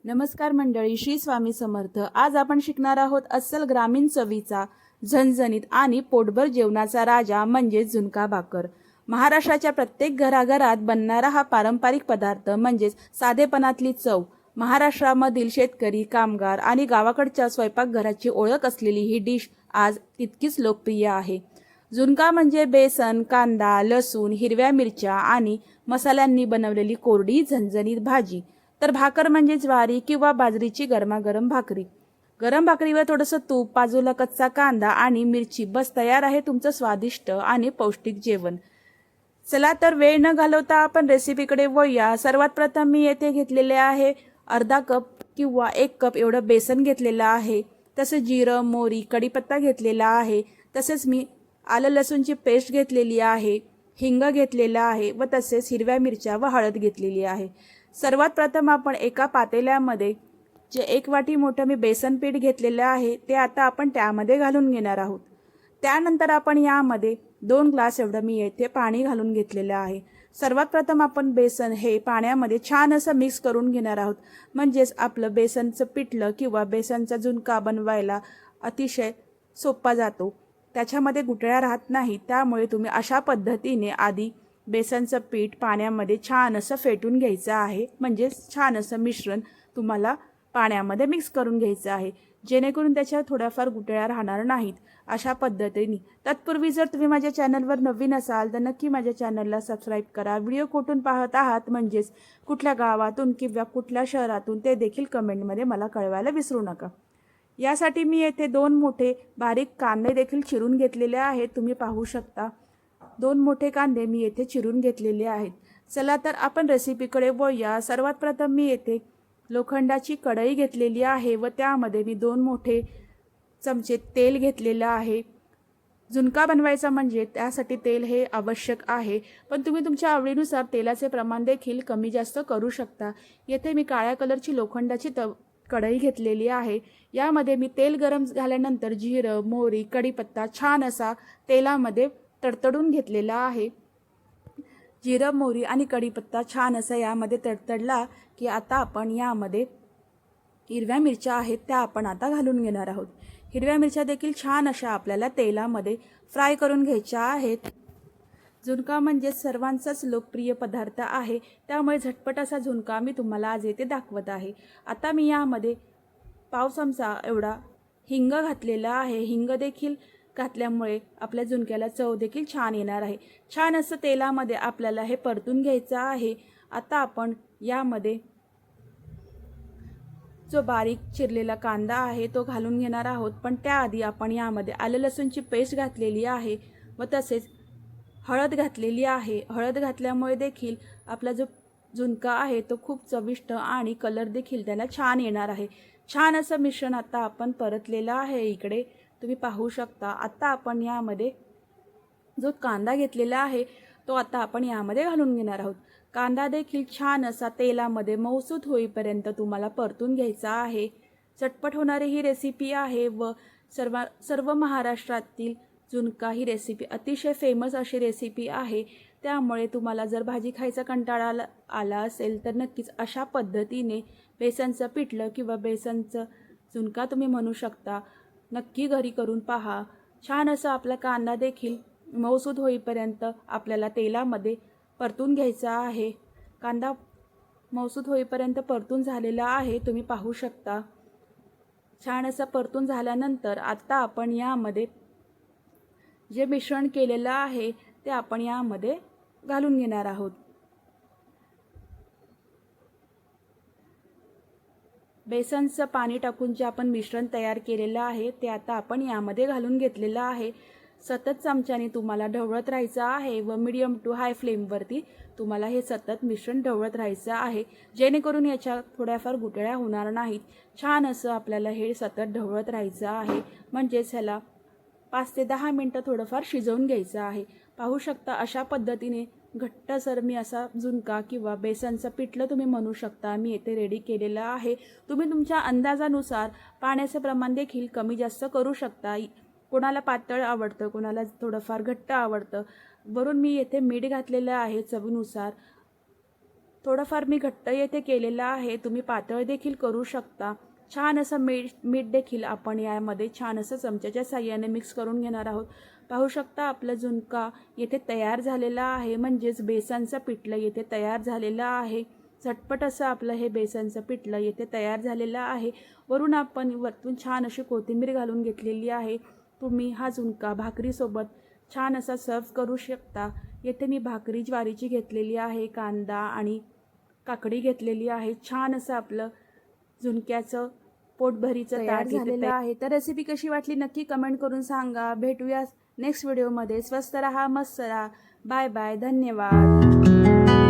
नमस्कार मंडळी, श्री स्वामी समर्थ। आज आपण शिकणार आहोत अस्सल ग्रामीण चवीचा झणझणीत आणि पोटभर जेवणाचा राजा म्हणजे झुणका भाकर। महाराष्ट्राच्या प्रत्येक घराघरात बनणारा हा पारंपरिक पदार्थ म्हणजे साधेपणातली चव। महाराष्ट्रामधील शेतकरी, कामगार आणि गावाकडच्या स्वयंपाकघराची ओळख असलेली ही डिश आज तितकीच लोकप्रिय आहे। झुणका म्हणजे बेसन, कांदा, लसूण, हिरव्या मिरच्या आणि मसाल्यांनी बनवलेली कोरडी झणझणीत भाजी। तर भाकर म्हणजे ज्वारी किंवा बाजरीची गरमागरम भाकरी। गरम भाकरीवर थोडंसं तूप, बाजूला कच्चा कांदा आणि मिरची, बस तयार आहे तुमचं स्वादिष्ट आणि पौष्टिक जेवण। चला तर वेळ न घालवता आपण रेसिपीकडे वळूया। सर्वात प्रथम मी येथे घेतलेले आहे अर्धा कप किंवा 1 कप एवढं बेसन घेतलेलं आहे। तसेच जिरं, मोहरी, कढीपत्ता घेतलेला आहे। तसेच मी आलं लसूणची पेस्ट घेतलेली आहे, हिंग घेतलेला आहे व तसेच हिरव्या मिरच्या व हळद घेतलेली आहे। सर्वात प्रथम आपण एका पातेल्यामध्ये जे 1 वाटी मोठं मी बेसन पीठ घेतलेलं आहे ते आता आपण त्यामध्ये घालून घेणार आहोत। त्यानंतर आपण यामध्ये 2 ग्लास एवढं मी येथे पाणी घालून घेतलेलं आहे। सर्वात प्रथम आपण बेसन हे पाण्यामध्ये छान असं मिक्स करून घेणार आहोत, म्हणजेच आपलं बेसनचं पिठलं किंवा बेसनचा झुणका बनवायला अतिशय सोपा जातो, त्याच्यामध्ये गुठळ्या राहत नाही। त्यामुळे तुम्ही अशा पद्धतीने आधी बेसनचं पीठ पाण्यामध्ये छान असं फेटून घ्यायचं आहे, म्हणजे छान असं मिश्रण तुम्हाला पाण्यामध्ये मिक्स करून घ्यायचं आहे, जेणेकरून त्याच्या थोड्याफार गुठळ्या राहणार नाहीत अशा पद्धतीने। तत्पूर्वी जर तुम्ही माझ्या चॅनलवर नवीन असाल तर नक्की माझ्या चॅनलला सबस्क्राईब करा। व्हिडिओ कुठून पाहत आहात म्हणजेच कुठल्या गावातून किंवा कुठल्या शहरातून ते देखील कमेंटमध्ये मला कळवायला विसरू नका। यासाठी मी येथे 2 मोठे बारीक कांदे देखील चिरून घेतलेले आहेत, तुम्ही पाहू शकता। 2 मोठे कांदे मी येथे चिरून घेतलेले आहेत। चला तर आपण रेसिपीकडे वळूया। सर्वात प्रथम मी येथे लोखंडाची कढई घेतलेली आहे व त्यामध्ये मी 2 मोठे चमचे तेल घेतलेलं आहे। झुणका बनवायचा म्हणजे त्यासाठी तेल हे आवश्यक आहे, पण तुम्ही तुमच्या आवडीनुसार तेलाचे प्रमाण देखील कमी जास्त करू शकता। येथे मी काळ्या कलरची लोखंडाची कढई घेतलेली आहे। यामध्ये मी तेल गरम झाल्यानंतर जिरं, मोहरी, कढीपत्ता छान असा तेलामध्ये तडतडून घेतलेला आहे। जिरं, मोहरी आणि कढीपत्ता छान असा यामध्ये तडतडला की आता आपण यामध्ये हिरव्या मिरच्या आहेत त्या आपण आता घालून घेणार आहोत। हिरव्या मिरच्या देखील छान अशा आपल्याला तेलामध्ये फ्राय करून घ्यायच्या आहेत। झुणका म्हणजे सर्वांचाच लोकप्रिय पदार्थ आहे, त्यामुळे झटपट असा झुणका मी तुम्हाला आज येथे दाखवत आहे। आता मी यामध्ये पाव चमचा एवढा हिंग घातलेला आहे। हिंग देखील घातल्यामुळे आपल्या झुणक्याला चव देखील छान येणार आहे। छान असं तेलामध्ये आपल्याला हे परतून घ्यायचं आहे। आता आपण यामध्ये जो बारीक चिरलेला कांदा आहे तो घालून घेणार आहोत, पण त्याआधी आपण यामध्ये आलं लसूणची पेस्ट घातलेली आहे व तसेच हळद घातलेली आहे। हळद घातल्यामुळे देखील आपला जो झुणका आहे तो खूप चविष्ट आणि कलर देखील त्याला छान येणार आहे। छान असं मिश्रण आता आपण परतलेलं आहे, इकडे तुम्ही पाहू शकता। आता आपण यामध्ये जो कांदा घेतलेला आहे तो आता आपण यामध्ये घालून घेणार आहोत। कांदा देखील छान असा तेलामध्ये मऊसूत होईपर्यंत तुम्हाला परतून घ्यायचा आहे। चटपट होणारी ही रेसिपी आहे व सर्व महाराष्ट्रातील झुणका ही रेसिपी अतिशय फेमस अशी रेसिपी आहे। त्यामुळे तुम्हाला जर भाजी खायचा कंटाळा आला असेल तर नक्कीच अशा पद्धतीने बेसनचं पिठलं किंवा बेसनचं झुणका तुम्ही म्हणू शकता, नक्की घरी करून पहा। छान असा आपला कांदा देखील मऊसूत होईपर्यंत आपल्याला तेलामध्ये परतून घ्यायचा आहे। कांदा मऊसूत होईपर्यंत परतून झालेला आहे, तुम्ही पाहू शकता। छान असं परतून झाल्यानंतर आता आपण यामध्ये जे मिश्रण केलेलं आहे ते आपण यामध्ये घालून घेणार आहोत। बेसनचं पाणी टाकून जे आपण मिश्रण तयार केलेलं आहे ते आता आपण यामध्ये घालून घेतलेलं आहे। सतत चमच्याने तुम्हाला ढवळत राहायचं आहे व मीडियम टू हाय फ्लेमवरती तुम्हाला हे सतत मिश्रण ढवळत राहायचं आहे, जेणेकरून याच्या थोड्याफार गुठळ्या होणार नाहीत। छान असं आपल्याला हे सतत ढवळत राहायचं आहे, म्हणजेच ह्याला 5 ते 10 मिनटं थोडंफार शिजवून घ्यायचं आहे। पाहू शकता अशा पद्धतीने घट्टसर मी असा झुणका किंवा बेसनचं पिठलं तुम्ही म्हणू शकता मी येथे रेडी केलेलं आहे। तुम्ही तुमच्या अंदाजानुसार पाण्याचं प्रमाण देखील कमी जास्त करू शकता। कोणाला पातळ आवडतं, कोणाला थोडंफार घट्ट आवडतं। वरून मी येथे मीठ घातलेलं आहे चवीनुसार। थोडंफार मी घट्ट येथे केलेलं आहे, तुम्ही पातळ देखील करू शकता। छान असं मीठ देखील आपण यामध्ये छान असं चमच्याच्या साहाय्याने मिक्स करून घेणार आहोत। पाहू शकता आपला झुणका येथे तयार झालेला आहे, म्हणजेच बेसनचं पिठलं येथे तयार झालेलं आहे। झटपट असं आपलं हे बेसनचं पिठलं येथे तयार झालेलं आहे। वरतून छान अशी कोथिंबीर घालून घेतलेली आहे। तुम्ही हा झुणका भाकरीसोबत छान असा सर्व करू शकता। येथे मी भाकरी ज्वारीची घेतलेली आहे, कांदा आणि काकडी घेतलेली आहे। छान असं आपलं झुणक्याचं पोटभरीचं तयार झालेलं आहे। तर रेसिपी कशी वाटली नक्की कमेंट करून सांगा। भेटूया नेक्स्ट व्हिडिओमध्ये। स्वस्त रहा, मस्त रहा। बाय बाय, धन्यवाद।